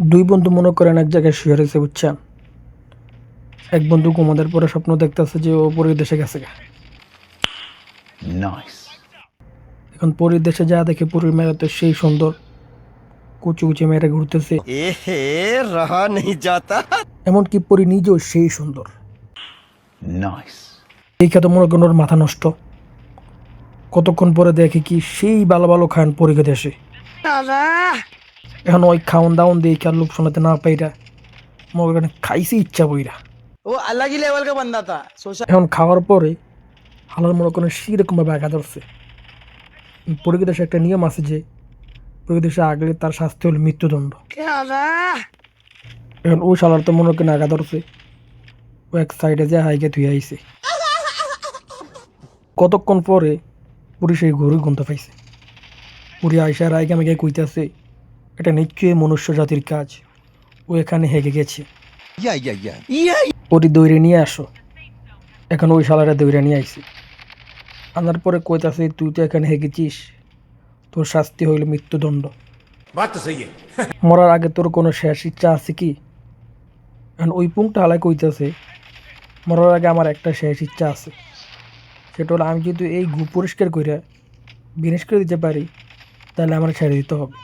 দুই বন্ধু মনে করেন এক জায়গায় শুয়ে রয়েছে, বুঝছেন? এক বন্ধু ঘুমাদের পরে স্বপ্ন দেখতেছে যে ও পরীর দেশে গেছে গা। এখন পরীর দেশে যা দেখে পরীর মেয়েরা তো সেই সুন্দর, কুচি কুচি মেয়েরা ঘুরতেছে, रहा नहीं जाता। এমনকি পরী নিজেও সেই সুন্দর। এই খেতে মনে করেন ওর মাথা নষ্ট। কতক্ষণ পরে দেখে কি সেই ভালো ভালো খান পরীকে দেশে। এখন ওই খাওন দাওন দিয়ে কি আর লোক শোনাতে না পাইরা মনে করেন খাইছে ইচ্ছা বইরা। वो अलग ही लेवल का बंदा था। सोशल এখন খাওয়ার পরে হালার মনে করেন সেরকম ভাবে আগা ধরছে। পরীকে দেশে একটা নিয়ম আছে যে পরীকে দেশে আগলে তার শাস্তি হলো মৃত্যুদণ্ড। এখন ও শালার তো মনে করেন আগা ধরছে, ও এক সাইডে যে হাইকে ধুয়ে আইছে। কতক্ষণ পরে পুরি সেই ঘুরে গুনতে পাইছে। পুরি আইসা রায়কে আমাকে কইতাছে এটা নিশ্চয়ই মনুষ্য জাতির কাজ, ও এখানে হেগে গেছে, ওটি দৌড়ে নিয়ে আসো। এখন ওই শালারা দৌড়ে নিয়ে আইছে, আনার পরে কইতাছে তুই তো এখানে হেগেছিস, তোর শাস্তি হইল মৃত্যুদণ্ড। মরার আগে তোর কোনো শেষ ইচ্ছা আছে কি? এখন ওই পুংটা হালায় কইতাছে মরার আগে আমার একটা শেষ ইচ্ছা আছে, সেটা হলো আমি যদি এই গু পরিষ্কার করে বিনাশ করে দিতে পারি তাহলে আমার ছেড়ে দিতে হবে।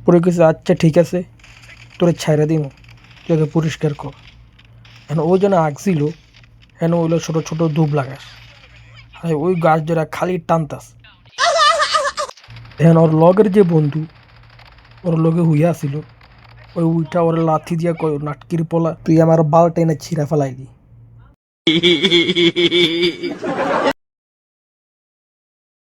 পরে কিছু আচ্ছা ঠিক আছে, তোরে ছেড়ে দিন, তুই ওকে পরিষ্কার কর। এখন ওই জন্য আগছিল হেন ওইলো ছোটো ছোটো ধূপ লাগাস, আর ওই গাছ ধরা খালি টানতাস। এখন ওর লগের যে বন্ধু ওর লগে হুইয়া ছিল, ওই উইটা ওর লাথি দিয়া কয় নাটকির পোলা তুই আমার বাল টেনে ছিঁড়া ফেলাইলি।